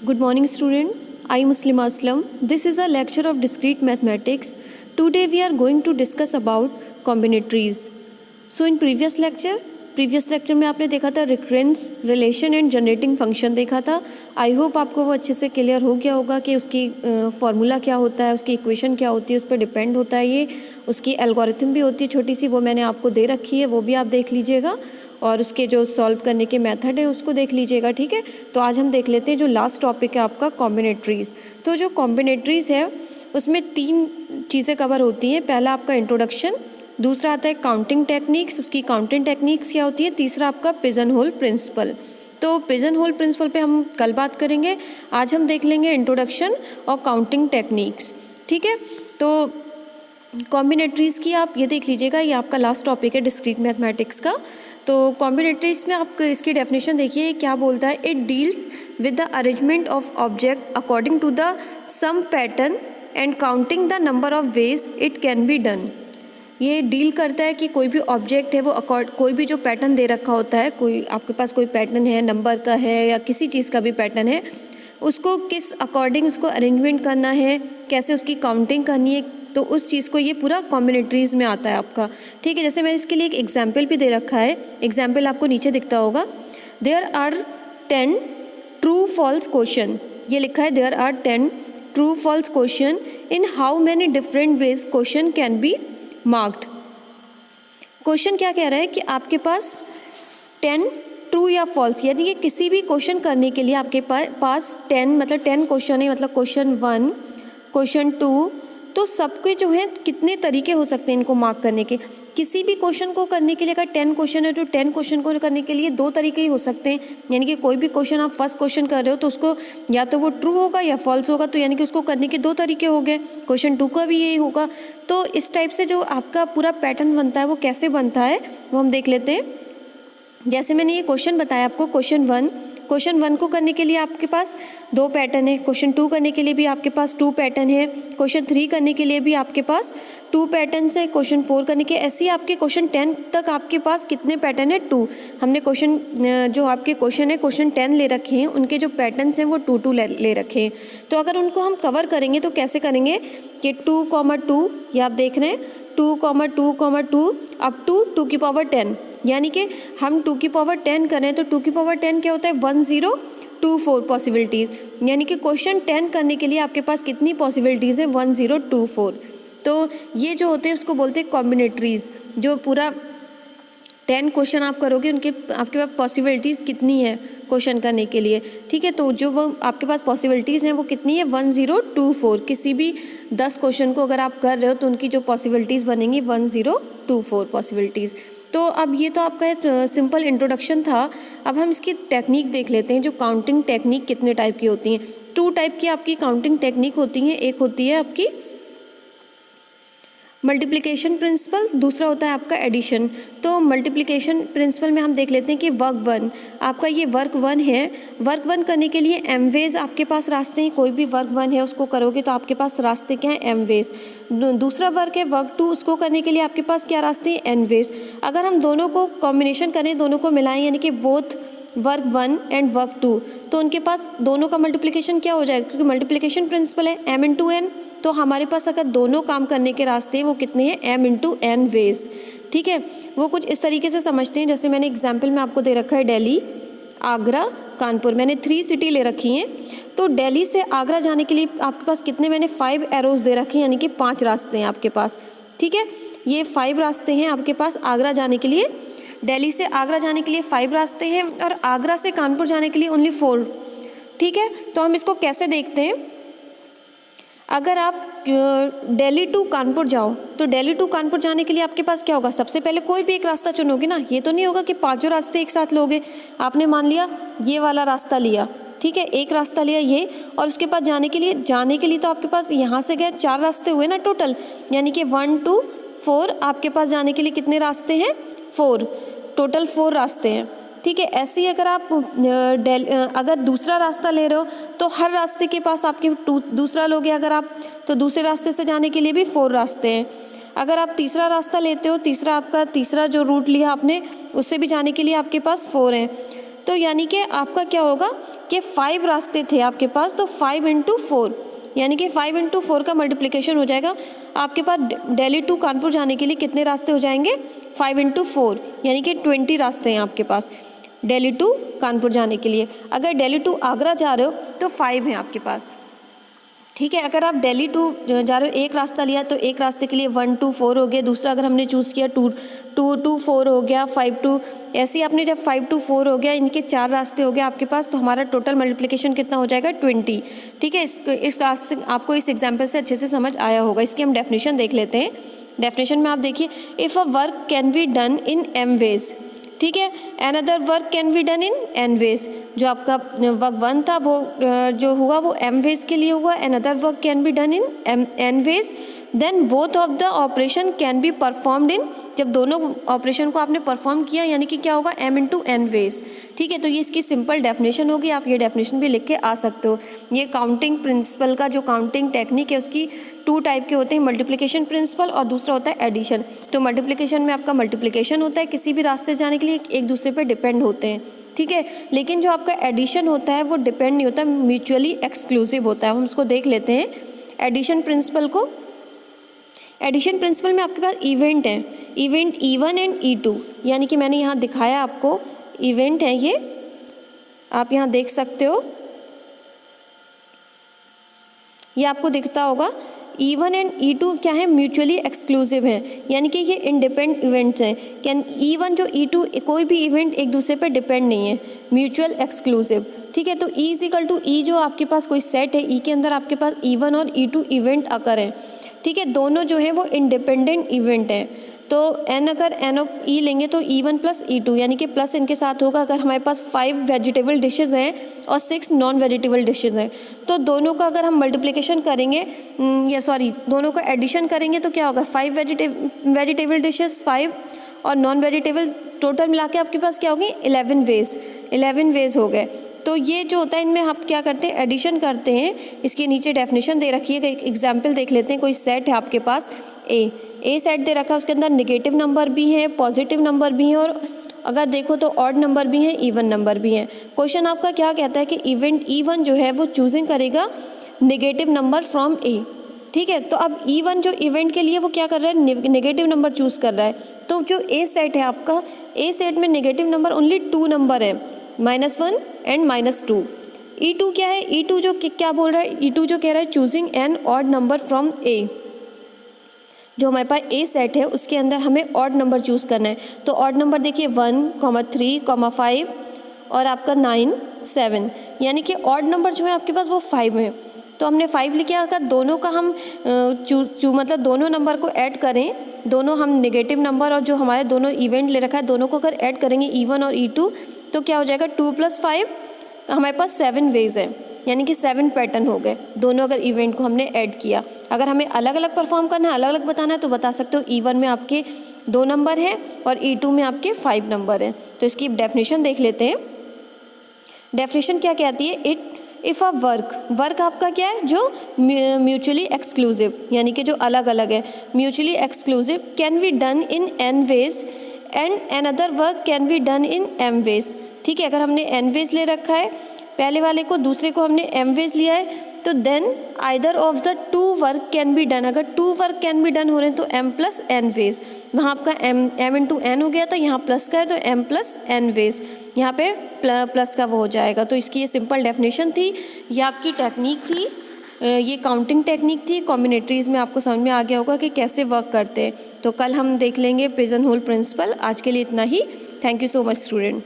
Good morning, student. I am Muslima Aslam. This is a lecture of discrete mathematics. Today we are going to discuss about combinatorics. So in previous lecture में आपने देखा था recurrence, relation and generating function देखा था. I hope आपको वो अच्छे से क्लियर हो गया होगा कि उसकी फार्मूला क्या होता है, उसकी इक्वेशन क्या होती है, उस पर डिपेंड होता है ये. उसकी एल्गोरिथम भी होती है छोटी सी, वो मैंने आपको दे रखी है, वो भी आप देख लीजिएगा. और उसके जो सॉल्व करने के मेथड है उसको देख लीजिएगा. ठीक है, तो आज हम देख लेते हैं जो लास्ट टॉपिक है आपका कॉम्बिनेटरीज. तो जो कॉम्बिनेटरीज है उसमें 3 चीज़ें कवर होती हैं. पहला आपका इंट्रोडक्शन, दूसरा आता है काउंटिंग टेक्निक्स, उसकी काउंटिंग टेक्निक्स क्या होती है, तीसरा आपका पिजन होल प्रिंसिपल. तो पिजन होल प्रिंसिपल पे हम कल बात करेंगे. आज हम देख लेंगे इंट्रोडक्शन और काउंटिंग टेक्निक्स. ठीक है, तो कॉम्बिनेटरीज की आप ये देख लीजिएगा, ये आपका लास्ट टॉपिक है डिस्क्रीट मैथमेटिक्स का. तो कॉम्बिनेटरीज में आप इसकी डेफिनेशन देखिए क्या बोलता है. It deals with the arrangement of object according to the some pattern and counting the number of ways it can be done. ये डील करता है कि कोई भी ऑब्जेक्ट है वो कोई भी जो पैटर्न दे रखा होता है, कोई आपके पास कोई पैटर्न है, नंबर का है या किसी चीज़ का भी पैटर्न है, उसको किस अकॉर्डिंग उसको अरेंजमेंट करना है, कैसे उसकी काउंटिंग करनी है, तो उस चीज़ को ये पूरा कॉम्बिनेटरीज में आता है आपका. ठीक है, जैसे मैंने इसके लिए एक एग्जाम्पल भी दे रखा है. एग्जाम्पल आपको नीचे दिखता होगा. There are 10 true false question. ये लिखा है there are 10 true false question in how many different ways question can be marked. Question क्या कह रहा है कि आपके पास 10 ट्रू या फॉल्स, यानी कि किसी भी क्वेश्चन करने के लिए आपके पास 10 मतलब 10 क्वेश्चन है, मतलब क्वेश्चन 1, क्वेश्चन 2, तो सबके जो है कितने तरीके हो सकते हैं इनको मार्क करने के. किसी भी क्वेश्चन को करने के लिए अगर 10 क्वेश्चन है तो 10 क्वेश्चन को करने के लिए 2 तरीके ही हो सकते हैं. यानी कि कोई भी क्वेश्चन आप फर्स्ट क्वेश्चन कर रहे हो तो उसको या तो वो ट्रू होगा या फॉल्स होगा, तो यानी कि उसको करने के 2 तरीके हो गए. क्वेश्चन 2 का भी यही होगा. तो इस टाइप से जो आपका पूरा पैटर्न बनता है वो कैसे बनता है वो हम देख लेते हैं. जैसे मैंने ये क्वेश्चन बताया आपको, क्वेश्चन 1 को करने के लिए आपके पास 2 पैटर्न है, क्वेश्चन 2 करने के लिए भी आपके पास 2 पैटर्न है, क्वेश्चन 3 करने के लिए भी आपके पास 2 पैटर्न्स है, क्वेश्चन 4 करने के, ऐसे ही आपके क्वेश्चन 10 तक आपके पास कितने पैटर्न है, 2. हमने क्वेश्चन जो आपके क्वेश्चन है क्वेश्चन 10 ले रखे हैं, उनके जो पैटर्न्स हैं वो 2 ले रखे हैं. तो अगर उनको हम कवर करेंगे तो कैसे करेंगे कि 2,2 ये आप देख रहे हैं 2,2,2 अप टू 2 की पावर 10, यानी कि हम 2 की पावर 10 करें तो 2 की पावर 10 क्या होता है 1024 पॉसिबिलिटीज़. यानी कि क्वेश्चन 10 करने के लिए आपके पास कितनी पॉसिबिलिटीज़ है 1024. तो ये जो होते हैं उसको बोलते हैं कॉम्बिनेटरीज. जो पूरा 10 क्वेश्चन आप करोगे उनके आपके पास पॉसिबिलिटीज़ कितनी है क्वेश्चन करने के लिए. ठीक है, तो जो वो आपके पास पॉसिबिलिटीज़ हैं वो कितनी है 1024. किसी भी 10 क्वेश्चन को अगर आप कर रहे हो तो उनकी जो पॉसिबिलिटीज़ बनेंगी 1024 पॉसिबिलिटीज़. तो अब ये तो आपका एक सिंपल इंट्रोडक्शन था. अब हम इसकी टेक्निक देख लेते हैं. जो काउंटिंग टेक्निक कितने टाइप की होती हैं. 2 टाइप की आपकी काउंटिंग टेक्निक होती हैं. एक होती है आपकी मल्टीप्लिकेशन प्रिंसिपल, दूसरा होता है आपका एडिशन. तो मल्टीप्लिकेशन प्रिंसिपल में हम देख लेते हैं कि वर्क 1, आपका ये वर्क 1 है. वर्क 1 करने के लिए एम वेज आपके पास रास्ते हैं. कोई भी वर्क 1 है उसको करोगे तो आपके पास रास्ते क्या हैं एम वेज. दूसरा वर्क है वर्क 2, उसको करने के लिए आपके पास क्या रास्ते हैं एन वेज. अगर हम दोनों को कॉम्बिनेशन करें, दोनों को मिलाएं, यानी कि बोथ वर्क 1 एंड वर्क 2, तो उनके पास दोनों का मल्टीप्लिकेशन क्या हो जाएगा, क्योंकि मल्टीप्लिकेशन प्रिंसिपल है m इंटू एन. तो हमारे पास अगर दोनों काम करने के रास्ते हैं वो कितने हैं m इंटू एन वेज. ठीक है, वो कुछ इस तरीके से समझते हैं. जैसे मैंने एग्जाम्पल में आपको दे रखा है दिल्ली, आगरा, कानपुर. मैंने 3 सिटी ले रखी हैं. तो दिल्ली से आगरा जाने के लिए आपके पास कितने, मैंने 5 एरोज़ दे रखे हैं, यानी कि 5 रास्ते हैं आपके पास. ठीक है, ये 5 रास्ते हैं आपके पास आगरा जाने के लिए. दिल्ली से आगरा जाने के लिए 5 रास्ते हैं और आगरा से कानपुर जाने के लिए ओनली 4. ठीक है, तो हम इसको कैसे देखते हैं. अगर आप दिल्ली टू कानपुर जाओ तो दिल्ली टू कानपुर जाने के लिए आपके पास क्या होगा, सबसे पहले कोई भी एक रास्ता चुनोगे ना. ये तो नहीं होगा कि 5 रास्ते एक साथ लोगे. आपने मान लिया ये वाला रास्ता लिया, ठीक है, एक रास्ता लिया ये, और उसके पास जाने के लिए तो आपके पास यहाँ से गए 4 रास्ते हुए ना टोटल, यानी कि 1 2 4. आपके पास जाने के लिए कितने रास्ते हैं 4, टोटल 4 रास्ते हैं. ठीक है, ऐसे ही अगर आप अगर दूसरा रास्ता ले रहे हो तो हर रास्ते के पास आपके दूसरा लोगे अगर आप, तो दूसरे रास्ते से जाने के लिए भी 4 रास्ते हैं. अगर आप तीसरा रास्ता लेते हो, तीसरा जो रूट लिया आपने उससे भी जाने के लिए आपके पास 4 हैं. तो यानी कि आपका क्या होगा कि 5 रास्ते थे आपके पास, तो 5 × 4 यानी कि 5 × 4 का मल्टीप्लिकेशन हो जाएगा। आपके पास दिल्ली टू कानपुर जाने के लिए कितने रास्ते हो जाएंगे, 5 × 4 यानी कि 20 रास्ते हैं आपके पास दिल्ली टू कानपुर जाने के लिए। अगर दिल्ली टू आगरा जा रहे हो तो 5 हैं आपके पास, ठीक है। अगर आप दिल्ली टू जा रहे हो, एक रास्ता लिया तो एक रास्ते के लिए 1 to 4 हो गया, दूसरा अगर हमने चूज़ किया 2 to 4 हो गया, 5 to, ऐसे ही आपने जब 5 to 4 हो गया, इनके 4 रास्ते हो गए आपके पास, तो हमारा टोटल मल्टीप्लिकेशन कितना हो जाएगा 20, ठीक है। इस क्लास से आपको इस एग्जाम्पल से अच्छे से समझ आया होगा। इसकी हम डेफिनेशन देख लेते हैं। डेफिनेशन में आप देखिए, if a work can be done in m ways, ठीक है, another work can be done in n ways। जो आपका वर्क 1 था वो जो हुआ वो m ways के लिए हुआ, another work can be done in n ways, then both of the operation can be performed in, जब दोनों ऑपरेशन को आपने परफॉर्म किया यानी कि क्या होगा m × n ways, ठीक है। तो ये इसकी सिंपल डेफिनेशन होगी, आप ये डेफिनेशन भी लिख के आ सकते हो। ये काउंटिंग प्रिंसिपल का जो काउंटिंग टेक्निक है उसकी 2 टाइप के होते हैं, मल्टीप्लिकेशन प्रिंसिपल और दूसरा होता है एडिशन। तो मल्टीप्लिकेशन में आपका मल्टीप्लिकेशन होता है, किसी भी रास्ते जाने के लिए एक दूसरे पर डिपेंड होते हैं, ठीक है। लेकिन जो आपका एडिशन होता है वो डिपेंड नहीं होता, म्यूचुअली एक्सक्लूसिव होता है। हम उसको देख लेते हैं एडिशन प्रिंसिपल को। एडिशन प्रिंसिपल में आपके पास इवेंट है, इवेंट E1 एंड E2, यानी कि मैंने यहाँ दिखाया आपको इवेंट है, ये आप यहाँ देख सकते हो, ये आपको दिखता होगा। E1 एंड E2 क्या है, म्यूचुअली एक्सक्लूसिव हैं, यानी कि ये इंडिपेंडेंट इवेंट्स हैं। कैन E1 जो E2 कोई भी इवेंट एक दूसरे पर डिपेंड नहीं है, म्यूचुअल एक्सक्लूसिव, ठीक है। तो E जो आपके पास कोई सेट है, E के अंदर आपके पास E1 और E2 इवेंट आकर हैं, ठीक है। दोनों जो है वो इंडिपेंडेंट इवेंट हैं। तो n अगर n ऑफ E लेंगे तो E1 + E2 यानी कि प्लस इनके साथ होगा। अगर हमारे पास 5 वेजिटेबल डिशेज़ हैं और 6 नॉन वेजिटेबल डिशेज़ हैं, तो दोनों का अगर हम मल्टीप्लिकेशन करेंगे दोनों का एडिशन करेंगे तो क्या होगा, 5 वेजिटेबल डिशेज़ 5 और नॉन वेजिटेबल टोटल मिला के आपके पास क्या होगी 11 वेज हो गए। तो ये जो होता है इनमें आप क्या करते हैं, एडिशन करते हैं। इसके नीचे डेफिनेशन दे रखी है, एक एग्जाम्पल देख लेते हैं। कोई सेट है आपके पास ए सेट दे रखा है, उसके अंदर नेगेटिव नंबर भी हैं, पॉजिटिव नंबर भी हैं और अगर देखो तो ऑड नंबर भी हैं, इवन नंबर भी हैं। क्वेश्चन आपका क्या कहता है कि इवेंट E1 जो है वो चूजिंग करेगा नेगेटिव नंबर फ्रॉम ए, ठीक है। तो अब E1 जो इवेंट के लिए वो क्या कर रहा है, नेगेटिव नंबर चूज़ कर रहा है। तो जो ए सेट है आपका, ए सेट में नेगेटिव नंबर ओनली 2 नंबर है, -1 एंड -2। E2 क्या है, E2 जो क्या बोल रहा है, E2 जो कह रहा है choosing an odd number from A. जो हमारे पास ए सेट है उसके अंदर हमें ऑड नंबर चूज़ करना है। तो ऑड नंबर देखिए 1, 3, 5 और आपका 9, 7, यानी कि ऑड नंबर जो है आपके पास वो 5 है। तो हमने 5 लिखा, अगर दोनों का हम मतलब दोनों नंबर को ऐड करें, दोनों हम नेगेटिव नंबर और जो हमारे दोनों इवेंट ले रखा है दोनों को अगर ऐड करेंगे E1 और E2 तो क्या हो जाएगा 2 + 5, हमारे पास 7 वेज है, यानी कि 7 पैटर्न हो गए दोनों अगर इवेंट को हमने ऐड किया। अगर हमें अलग अलग परफॉर्म करना है, अलग अलग बताना है तो बता सकते हो E1 में आपके 2 नंबर हैं और E2 में आपके 5 नंबर हैं। तो इसकी डेफिनेशन देख लेते हैं। डेफिनेशन क्या कहती है, इफ़ अ वर्क आपका क्या है, जो म्यूचुअली एक्सक्लूसिव यानी कि जो अलग अलग है, mutually exclusive can be done in n ways and another work can be done in m ways, ठीक है। अगर हमने n ways ले रखा है पहले वाले को, दूसरे को हमने m ways लिया है, तो then either of the 2 work can be done. अगर 2 वर्क कैन बी डन हो रहे हैं तो m + n ways, वहाँ आपका m × n हो गया था, यहाँ प्लस का है तो m + n ways, यहाँ पे प्लस का वो हो जाएगा। तो इसकी ये सिंपल डेफिनेशन थी, ये आपकी टेक्निक थी, ये काउंटिंग टेक्निक थी। कॉम्बिनेटरीज में आपको समझ में आ गया होगा कि कैसे वर्क करते हैं। तो कल हम देख लेंगे पिजन होल प्रिंसिपल। आज के लिए इतना ही। Thank you so much student.